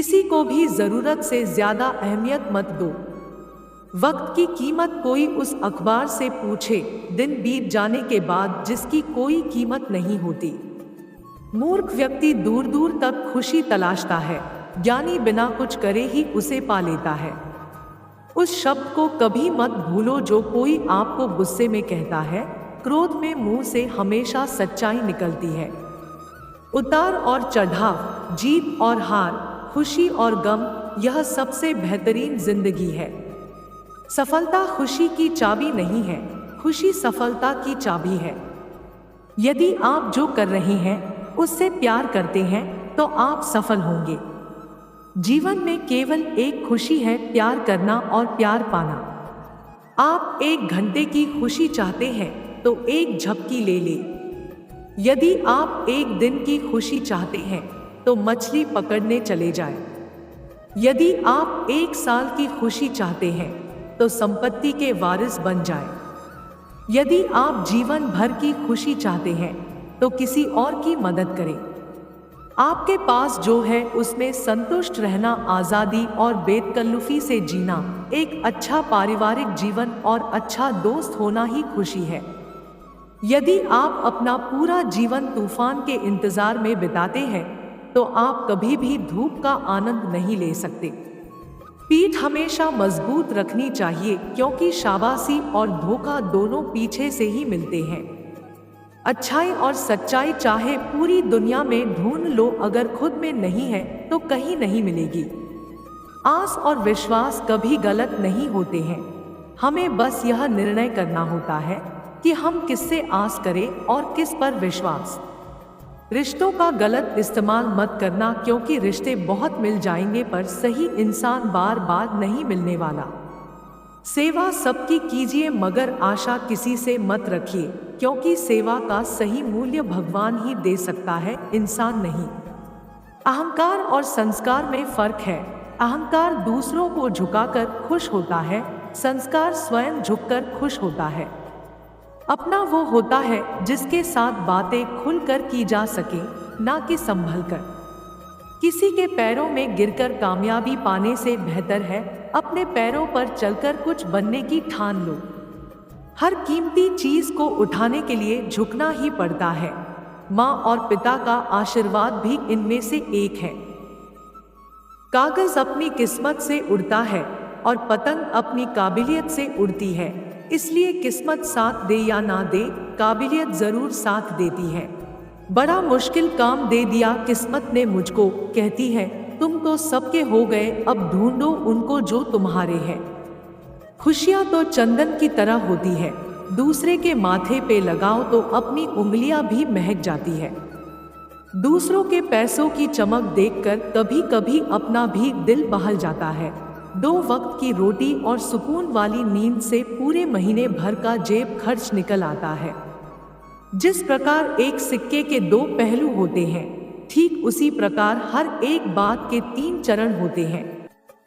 किसी को भी जरूरत से ज्यादा अहमियत मत दो। वक्त की कीमत कोई उस अखबार से पूछे, दिन बीत जाने के बाद जिसकी कोई कीमत नहीं होती। मूर्ख व्यक्ति दूर दूर तक खुशी तलाशता है, ज्ञानी बिना कुछ करे ही उसे पा लेता है। उस शब्द को कभी मत भूलो जो कोई आपको गुस्से में कहता है। क्रोध में मुंह से हमेशा सच्चाई निकलती है। उतार और चढ़ाव, जीत और हार, खुशी और गम, यह सबसे बेहतरीन जिंदगी है। सफलता खुशी की चाबी नहीं है, खुशी सफलता की चाबी है। यदि आप जो कर रहे हैं उससे प्यार करते हैं तो आप सफल होंगे। जीवन में केवल एक खुशी है, प्यार करना और प्यार पाना। आप 1 घंटे की खुशी चाहते हैं तो एक झपकी ले ले। यदि आप 1 दिन की खुशी चाहते हैं तो मछली पकड़ने चले जाएं। यदि आप 1 साल की खुशी चाहते हैं तो संपत्ति के वारिस बन जाएं। यदि आप जीवन भर की खुशी चाहते हैं तो किसी और की मदद करें। आपके पास जो है उसमें संतुष्ट रहना, आज़ादी और बेतकल्लुफी से जीना, एक अच्छा पारिवारिक जीवन और अच्छा दोस्त होना ही खुशी है। यदि आप अपना पूरा जीवन तूफान के इंतजार में बिताते हैं तो आप कभी भी धूप का आनंद नहीं ले सकते। पीठ हमेशा मजबूत रखनी चाहिए क्योंकि शाबाशी और धोखा दोनों पीछे से ही मिलते हैं। अच्छाई और सच्चाई चाहे पूरी दुनिया में ढूंढ लो, अगर खुद में नहीं है तो कहीं नहीं मिलेगी। आस और विश्वास कभी गलत नहीं होते हैं। हमें बस यह निर्णय करना होता है कि हम किससे आस करें और किस पर विश्वास। रिश्तों का गलत इस्तेमाल मत करना क्योंकि रिश्ते बहुत मिल जाएंगे पर सही इंसान बार बार नहीं मिलने वाला। सेवा सबकी कीजिए मगर आशा किसी से मत रखिए क्योंकि सेवा का सही मूल्य भगवान ही दे सकता है, इंसान नहीं। अहंकार और संस्कार में फर्क है। अहंकार दूसरों को झुकाकर खुश होता है, संस्कार स्वयं झुककर खुश होता है। अपना वो होता है जिसके साथ बातें खुलकर की जा सके, ना कि संभल कर। किसी के पैरों में गिरकर कामयाबी पाने से बेहतर है अपने पैरों पर चलकर कुछ बनने की ठान लो। हर कीमती चीज को उठाने के लिए झुकना ही पड़ता है। माँ और पिता का आशीर्वाद भी इनमें से एक है। कागज अपनी किस्मत से उड़ता है और पतंग अपनी काबिलियत से उड़ती है। इसलिए किस्मत साथ दे या ना दे, काबिलियत जरूर साथ देती है। बड़ा मुश्किल काम दे दिया किस्मत ने मुझको, कहती है तुम तो सबके हो गए, अब ढूंढो उनको जो तुम्हारे हैं। खुशियां तो चंदन की तरह होती है, दूसरे के माथे पे लगाओ तो अपनी उंगलियां भी महक जाती है। दूसरों के पैसों की चमक देखकर कभी कभी अपना भी दिल बहल जाता है। 2 वक्त की रोटी और सुकून वाली नींद से पूरे महीने भर का जेब खर्च निकल आता है। जिस प्रकार एक सिक्के के 2 पहलू होते हैं, ठीक उसी प्रकार हर एक बात के 3 चरण होते हैं।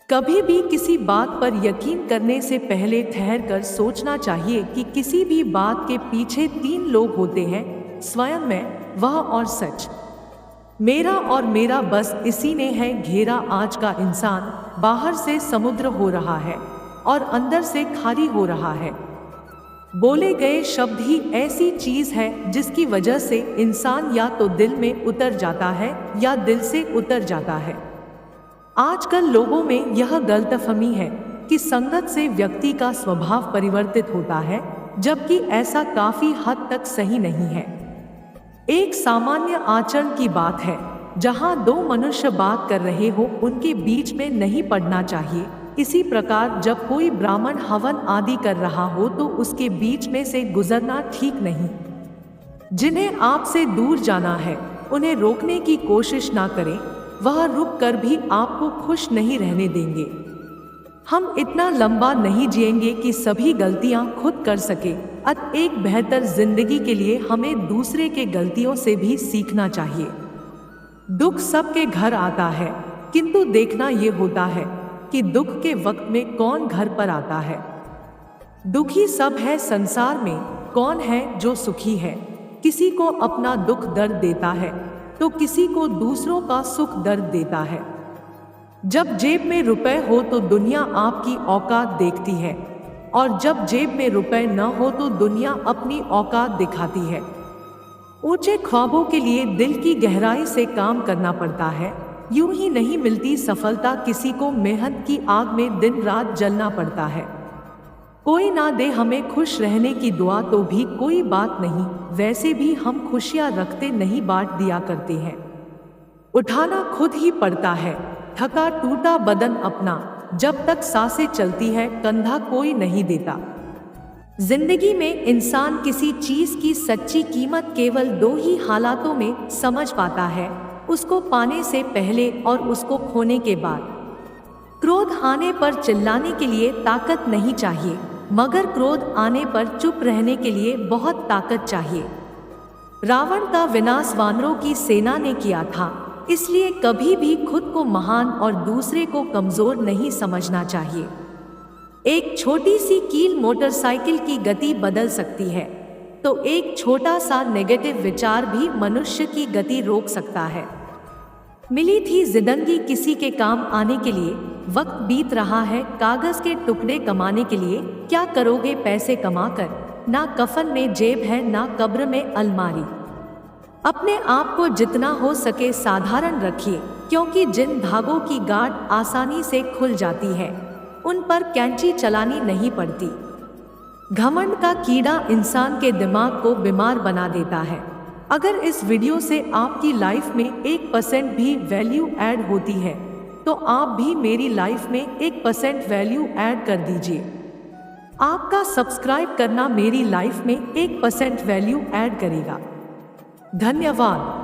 कभी भी किसी बात पर यकीन करने से पहले ठहर कर सोचना चाहिए कि किसी भी बात के पीछे 3 लोग होते हैं, स्वयं मैं, वह और सच। मेरा और मेरा, बस इसी ने है घेरा आज का इंसान। बाहर से समुद्र हो रहा है और अंदर से खाली हो रहा है। बोले गए शब्द ही ऐसी चीज है जिसकी वजह से इंसान या तो दिल में उतर जाता है या दिल से उतर जाता है। आजकल लोगों में यह गलतफहमी है कि संगत से व्यक्ति का स्वभाव परिवर्तित होता है, जबकि ऐसा काफी हद तक सही नहीं है। एक सामान्य आचरण की बात है, जहां 2 मनुष्य बात कर रहे हो उनके बीच में नहीं पड़ना चाहिए। इसी प्रकार जब कोई ब्राह्मण हवन आदि कर रहा हो तो उसके बीच में से गुजरना ठीक नहीं। जिन्हें आपसे दूर जाना है उन्हें रोकने की कोशिश ना करें, वह रुक कर भी आपको खुश नहीं रहने देंगे। हम इतना लंबा नहीं जिएंगे कि सभी गलतियां खुद कर सके। अतः एक बेहतर जिंदगी के लिए हमें दूसरे के गलतियों से भी सीखना चाहिए। दुख सबके घर आता है, किंतु देखना ये होता है कि दुख के वक्त में कौन घर पर आता है। दुखी सब है संसार में, कौन है जो सुखी है। किसी को अपना दुख दर्द देता है तो किसी को दूसरों का सुख दर्द देता है। जब जेब में रुपए हो तो दुनिया आपकी औकात देखती है, और जब जेब में रुपए न हो तो दुनिया अपनी औकात दिखाती है। ऊंचे ख्वाबों के लिए दिल की गहराई से काम करना पड़ता है। यूं ही नहीं मिलती सफलता, किसी को मेहनत की आग में दिन रात जलना पड़ता है। कोई ना दे हमें खुश रहने की दुआ तो भी कोई बात नहीं, वैसे भी हम खुशियां रखते नहीं, बांट दिया करते हैं। उठाना खुद ही पड़ता है, थका टूटा बदन अपना, जब तक सांसें चलती है कंधा कोई नहीं देता। जिंदगी में इंसान किसी चीज की सच्ची कीमत केवल दो ही हालातों में समझ पाता है, उसको पाने से पहले और उसको खोने के बाद। क्रोध आने पर चिल्लाने के लिए ताकत नहीं चाहिए, मगर क्रोध आने पर चुप रहने के लिए बहुत ताकत चाहिए। रावण का विनाश वानरों की सेना ने किया था, इसलिए कभी भी खुद को महान और दूसरे को कमजोर नहीं समझना चाहिए। एक छोटी सी कील मोटरसाइकिल की गति बदल सकती है, तो एक छोटा सा नेगेटिव विचार भी मनुष्य की गति रोक सकता है। मिली थी जिंदगी किसी के काम आने के लिए, वक्त बीत रहा है कागज के टुकड़े कमाने के लिए। क्या करोगे पैसे कमाकर, ना कफन में जेब है ना कब्र में अलमारी। अपने आप को जितना हो सके साधारण रखिए, क्योंकि जिन धागों की गांठ आसानी से खुल जाती है उन पर कैंची चलानी नहीं पड़ती। घमंड का कीड़ा इंसान के दिमाग को बीमार बना देता है। अगर इस वीडियो से आपकी लाइफ में 1% भी वैल्यू ऐड होती है तो आप भी मेरी लाइफ में 1% वैल्यू ऐड कर दीजिए। आपका सब्सक्राइब करना मेरी लाइफ में 1% वैल्यू ऐड करेगा। धन्यवाद।